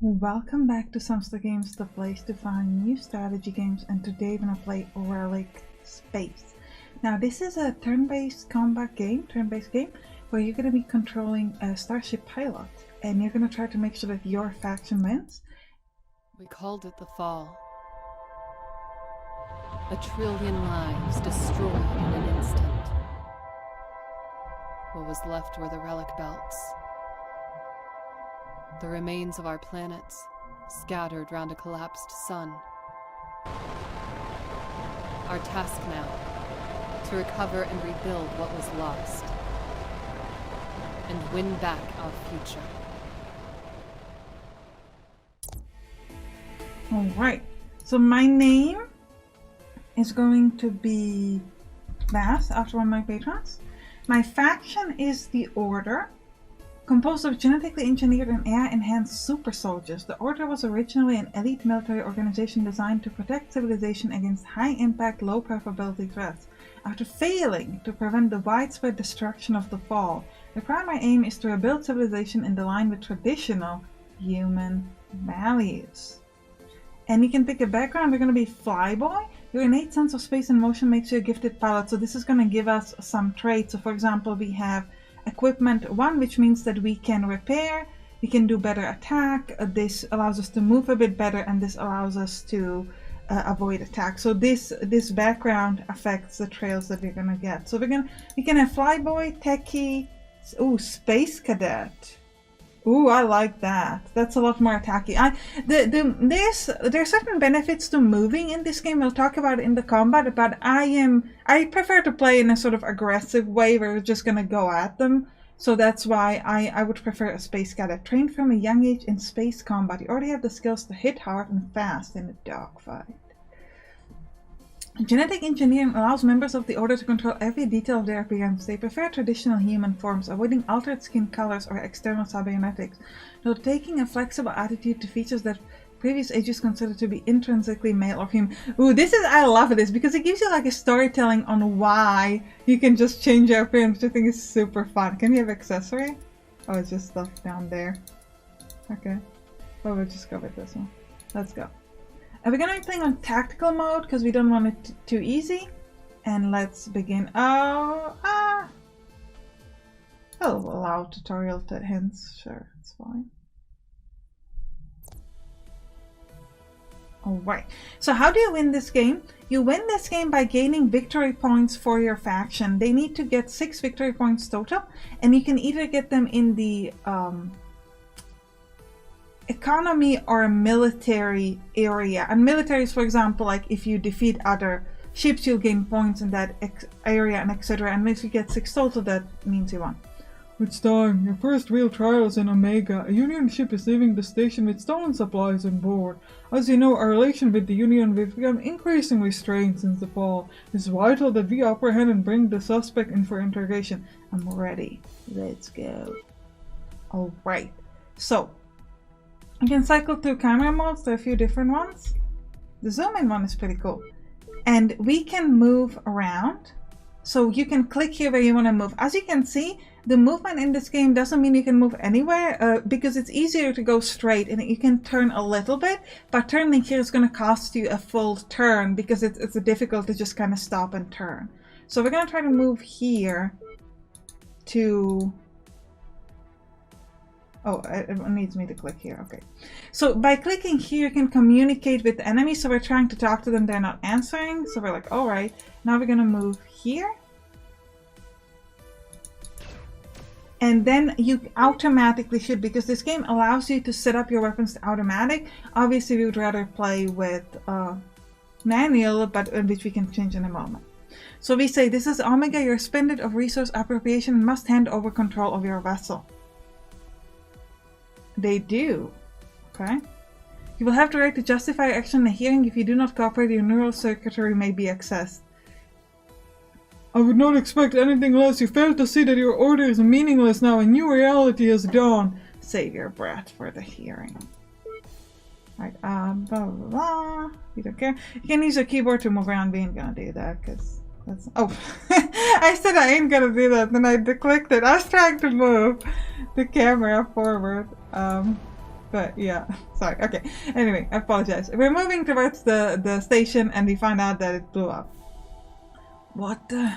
Welcome back to Sampstra Games, the place to find new strategy games, and today we're gonna play Relic Space. Now this is a turn-based combat game, where you're gonna be controlling a starship pilot, and you're gonna try to make sure that your faction wins. We called it the Fall. 1 trillion lives destroyed in an instant. What was left were the relic belts. The remains of our planets, scattered round a collapsed sun. Our task now, to recover and rebuild what was lost, and win back our future. Alright, so my name is going to be Bass, after one of my patrons. My faction is the Order, composed of genetically engineered and AI-enhanced super soldiers. The Order was originally an elite military organization designed to protect civilization against high-impact, low-probability threats. After failing to prevent the widespread destruction of the Fall, the primary aim is to rebuild civilization in line with traditional human values. And you can pick a background. We're going to be Flyboy. Your innate sense of space and motion makes you a gifted pilot, so this is going to give us some traits. So for example, we have Equipment 1, which means that we can repair, we can do better attack, this allows us to move a bit better, and this allows us to avoid attack. So this background affects the trails that we're gonna get. So we can have Flyboy, Techie, Space Cadet. Ooh, I like that. That's a lot more attacky. There's certain benefits to moving in this game. We'll talk about it in the combat, but I prefer to play in a sort of aggressive way where we're just gonna go at them. So that's why I would prefer a Space Cadet. Trained from a young age in space combat, you already have the skills to hit hard and fast in a dogfight. Genetic engineering allows members of the Order to control every detail of their appearance. They prefer traditional human forms, avoiding altered skin colors or external cybernetics, though taking a flexible attitude to features that previous ages considered to be intrinsically male or female. Ooh, I love this because it gives you like a storytelling on why you can just change your appearance, which I think is super fun. Can you have accessory? Oh, it's just stuff down there. Okay. Well, we'll just go with this one. Let's go. We're gonna be playing on tactical mode because we don't want it too easy. And let's begin. I'll allow tutorial hints. Sure, it's fine. Alright, so how do you win this game? You win this game by gaining victory points for your faction. They need to get 6 victory points total, and you can either get them in the economy or a military area. And military is, for example, like if you defeat other ships, you'll gain points in that area and etc. And if you get 6 total, that means you won. It's time. Your first real trial is in Omega. A Union ship is leaving the station with stolen supplies on board. As you know, our relation with the Union will become increasingly strained since the Fall. It's vital that we apprehend and bring the suspect in for interrogation. I'm ready. Let's go. Alright. So, you can cycle through camera modes. There are a few different ones. The zoom in one is pretty cool. And we can move around. So you can click here where you want to move. As you can see, the movement in this game doesn't mean you can move anywhere because it's easier to go straight and you can turn a little bit, but turning here is going to cost you a full turn because it's difficult to just kind of stop and turn. So we're going to try to move here to... Oh, it needs me to click here. Okay. So by clicking here, you can communicate with the enemy. So we're trying to talk to them. They're not answering. So we're like, all right, now we're going to move here. And then you automatically should, because this game allows you to set up your weapons to automatic. Obviously, we would rather play with manual, but which we can change in a moment. So we say, this is Omega, your spended of resource appropriation and must hand over control of your vessel. They do. Okay. You will have the right to justify your action in a hearing. If you do not cooperate, your neural circuitry may be accessed. I would not expect anything less. You fail to see that your order is meaningless now. A new reality has dawned. Save your breath for the hearing. Alright, blah blah blah. You don't care. You can use your keyboard to move around. We ain't gonna do that because that's... Oh, I said I ain't gonna do that. Then I clicked it. I was trying to move the camera forward. But yeah, sorry. Okay. Anyway, I apologize. We're moving towards the station and we find out that it blew up. What the?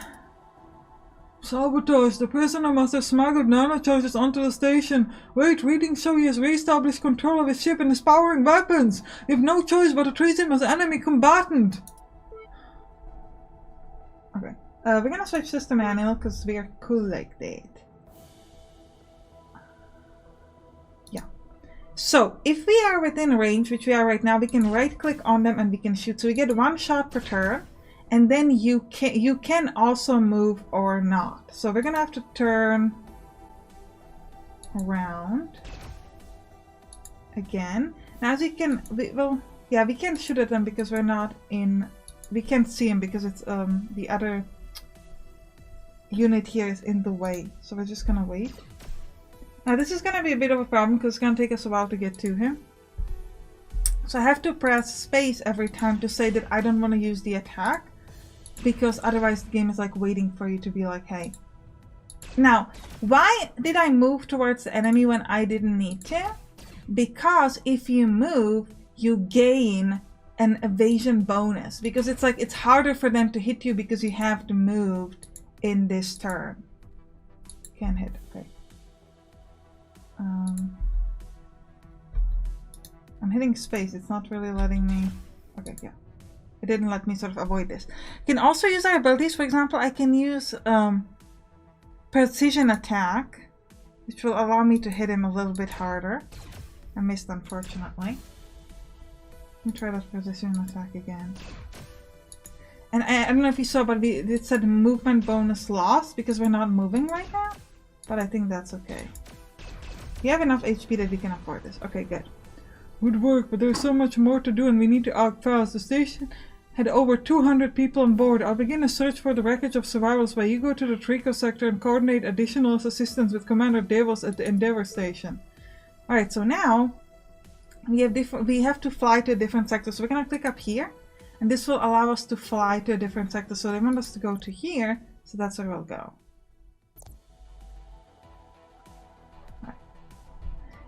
Sabotage! The prisoner must have smuggled nanocharges onto the station. Wait, readings show he has re-established control of his ship and is powering weapons. We have no choice but to treat him as an enemy combatant. Okay. We're gonna switch this to manual because we're cool like that. Yeah. So, if we are within range, which we are right now, we can right click on them and we can shoot. So we get 1 shot per turn. And then you can also move or not. So we're gonna have to turn around again. Now as you can, we can't shoot at them because we're not in. We can't see them because it's the other unit here is in the way. So we're just gonna wait. Now this is gonna be a bit of a problem because it's gonna take us a while to get to him. So I have to press space every time to say that I don't want to use the attack. Because otherwise the game is like waiting for you to be like, hey. Now, why did I move towards the enemy when I didn't need to? Because if you move, you gain an evasion bonus. Because it's like, it's harder for them to hit you because you have to move in this turn. Can't hit, okay. I'm hitting space, it's not really letting me, okay, yeah. It didn't let me sort of avoid this. You can also use our abilities. For example, I can use precision attack, which will allow me to hit him a little bit harder. I missed, unfortunately. Let me try that precision attack again. And I don't know if you saw, but it said movement bonus lost because we're not moving right now. But I think that's okay. We have enough HP that we can afford this. Okay, good. Good work, but there's so much more to do and we need to act fast. The station had over 200 people on board. I'll begin a search for the wreckage of survivors while you go to the Trico sector and coordinate additional assistance with Commander Devos at the Endeavor station. Alright, so now we have to fly to different sectors. So we're gonna click up here and this will allow us to fly to a different sector. So they want us to go to here, so that's where we'll go. Right.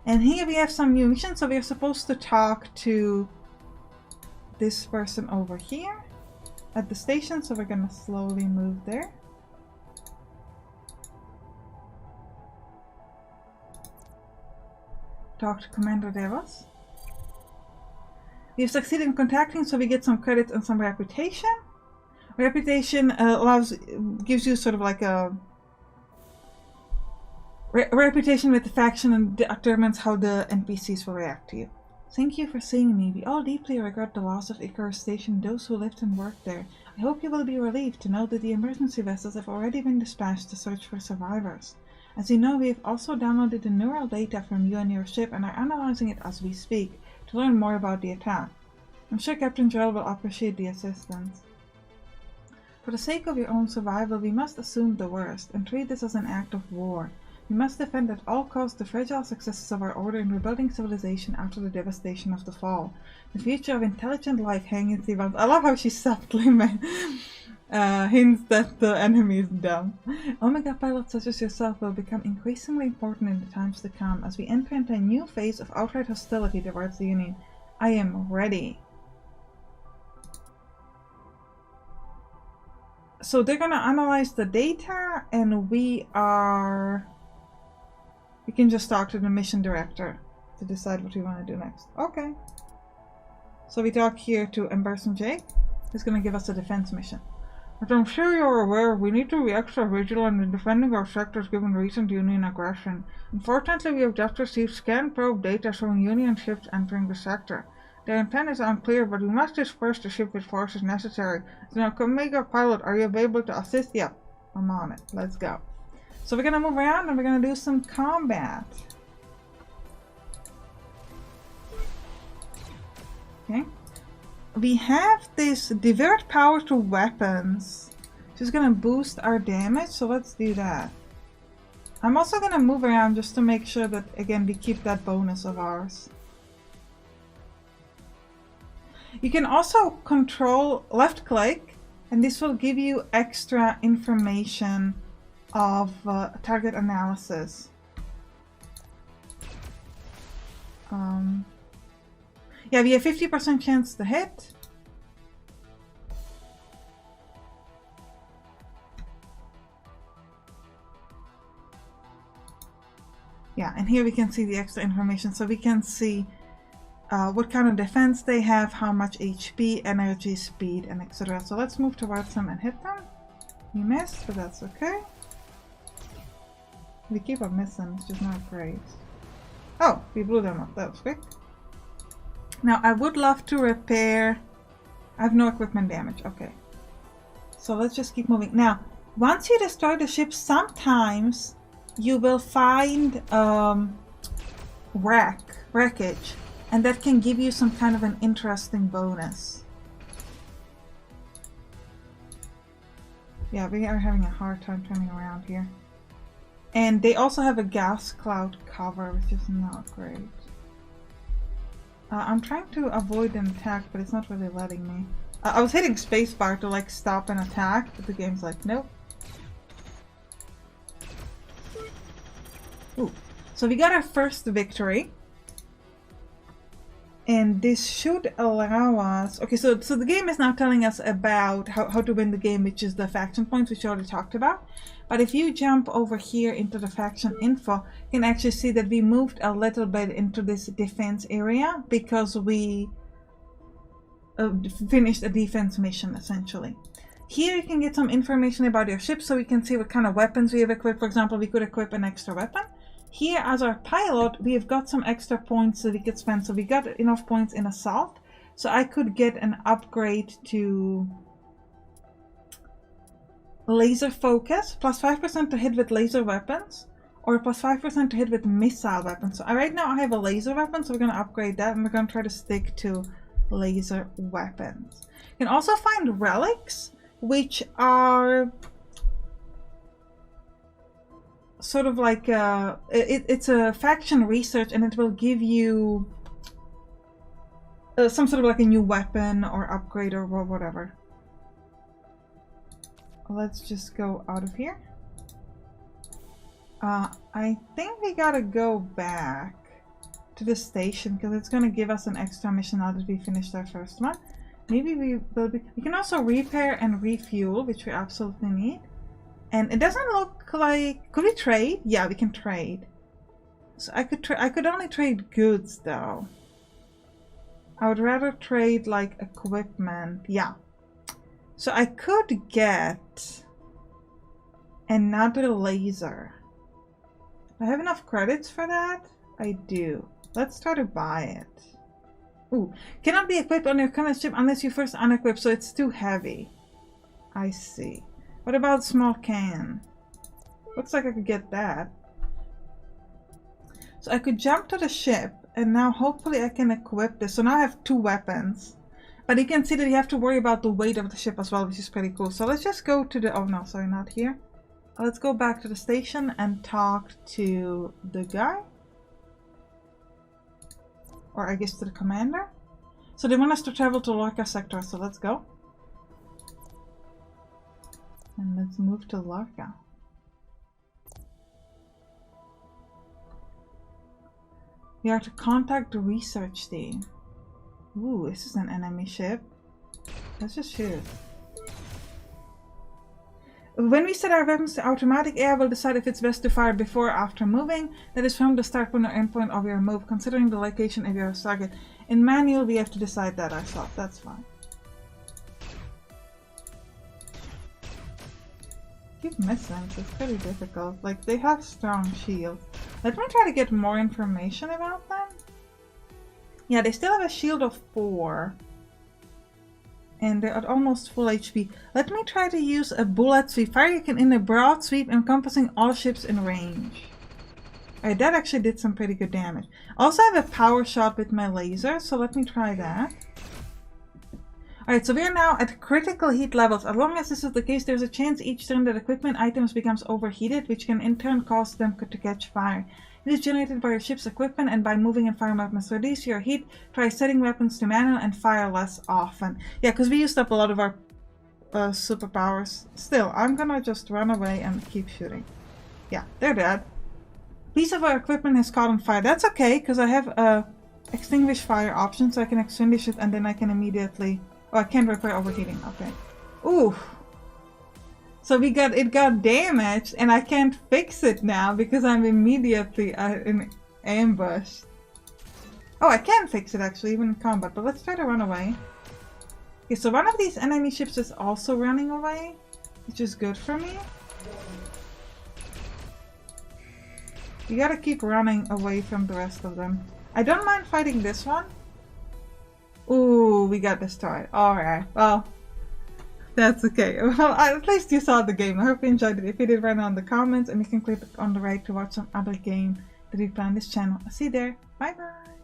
And here we have some new missions, so we're supposed to talk to this person over here at the station, so we're gonna slowly move there. Talk to Commander Devos. We have succeeded in contacting, so we get some credits and some reputation. Reputation gives you sort of like a reputation with the faction and determines how the NPCs will react to you. Thank you for seeing me. We all deeply regret the loss of Icarus Station, those who lived and worked there. I hope you will be relieved to know that the emergency vessels have already been dispatched to search for survivors. As you know, we have also downloaded the neural data from you and your ship and are analyzing it as we speak to learn more about the attack. I'm sure Captain Joel will appreciate the assistance. For the sake of your own survival, we must assume the worst and treat this as an act of war. We must defend at all costs the fragile successes of our order in rebuilding civilization after the devastation of the fall. The future of intelligent life hangs in the balance. I love how she subtly hints that the enemy is dumb. Omega pilots such as yourself will become increasingly important in the times to come as we enter into a new phase of outright hostility towards the Union. I am ready. So they're gonna analyze the data and we can just talk to the mission director to decide what we want to do next. Okay. So we talk here to Emberson Jake, who's going to give us a defense mission. As I'm sure you're aware, we need to be extra vigilant in defending our sectors given recent Union aggression. Unfortunately, we have just received scan probe data showing Union ships entering the sector. Their intent is unclear, but we must disperse the ship with forces necessary. So now, Omega pilot, are you able to assist? Yep, I'm on it. Let's go. So we're gonna move around and we're gonna do some combat. Okay. We have this divert power to weapons, which is gonna boost our damage, so let's do that. I'm also gonna move around just to make sure that, again, we keep that bonus of ours. You can also control left click, and this will give you extra information of target analysis. Yeah, we have 50% chance to hit. Yeah, and here we can see the extra information. So we can see what kind of defense they have, how much HP, energy, speed, and etc. So let's move towards them and hit them. We missed, but that's okay. We keep on missing, which is not great. Oh, we blew them up. That was quick. Now, I would love to repair... I have no equipment damage. Okay. So let's just keep moving. Now, once you destroy the ship, sometimes you will find wreckage. And that can give you some kind of an interesting bonus. Yeah, we are having a hard time turning around here. And they also have a gas cloud cover, which is not great. I'm trying to avoid an attack, but it's not really letting me. I was hitting spacebar to like stop an attack, but the game's like, nope. Ooh. So we got our first victory. And this should allow us... Okay, so the game is now telling us about how to win the game, which is the faction points, which we already talked about. But if you jump over here into the faction info, you can actually see that we moved a little bit into this defense area because we finished a defense mission, essentially. Here you can get some information about your ship, so we can see what kind of weapons we have equipped. For example, we could equip an extra weapon. Here, as our pilot, we have got some extra points that we could spend. So we got enough points in assault. So I could get an upgrade to laser focus, plus 5% to hit with laser weapons, or plus 5% to hit with missile weapons. So right now I have a laser weapon, so we're going to upgrade that, and we're going to try to stick to laser weapons. You can also find relics, which are... sort of like it's a faction research, and it will give you some sort of like a new weapon or upgrade or whatever. Let's just go out of here. I think we gotta go back to the station because it's gonna give us an extra mission now that we finished our first one. Maybe we can also repair and refuel, which we absolutely need. And it doesn't look like... Could we trade? Yeah, we can trade. So I could only trade goods, though. I would rather trade, like, equipment. Yeah. So I could get another laser. Do I have enough credits for that? I do. Let's try to buy it. Ooh. Cannot be equipped on your current ship unless you first unequip, so it's too heavy. I see. What about small can? Looks like I could get that. So I could jump to the ship, and now hopefully I can equip this. So now I have 2 weapons. But you can see that you have to worry about the weight of the ship as well, which is pretty cool. So let's just go to the... Oh no, sorry, not here. Let's go back to the station and talk to the guy. Or I guess to the commander. So they want us to travel to Lorca sector, so let's go. And let's move to Lorca. We are to contact the research team. Ooh, this is an enemy ship. Let's just shoot. When we set our weapons to automatic, AI will decide if it's best to fire before or after moving. That is from the start point or end point of your move, considering the location of your target. In manual, we have to decide that ourselves. That's fine. Keep missing. It's pretty difficult. Like, they have strong shields. Let me try to get more information about them. Yeah, they still have a shield of 4. And they're at almost full HP. Let me try to use a bullet sweep. Fire can in a broad sweep encompassing all ships in range. Alright, that actually did some pretty good damage. Also, I have a power shot with my laser, so let me try that. Alright, so we are now at critical heat levels. As long as this is the case, there's a chance each turn that equipment items becomes overheated, which can in turn cause them to catch fire. It is generated by your ship's equipment and by moving and firing weapons. To reduce your heat, try setting weapons to manual and fire less often. Yeah, because we used up a lot of our superpowers. Still, I'm gonna just run away and keep shooting. Yeah, they're dead. Piece of our equipment has caught on fire. That's okay, because I have a extinguish fire option, so I can extinguish it and then I can immediately... Oh, I can't repair overheating. Okay. Ooh. So it got damaged and I can't fix it now because I'm immediately in ambush. Oh, I can fix it actually, even in combat, but let's try to run away. Okay, so one of these enemy ships is also running away, which is good for me. You gotta keep running away from the rest of them. I don't mind fighting this one. Ooh, we got destroyed. Alright, well, that's okay. Well, at least you saw the game. I hope you enjoyed it. If you did, write down in the comments, and you can click on the right to watch some other game that we play on this channel. I'll see you there. Bye bye!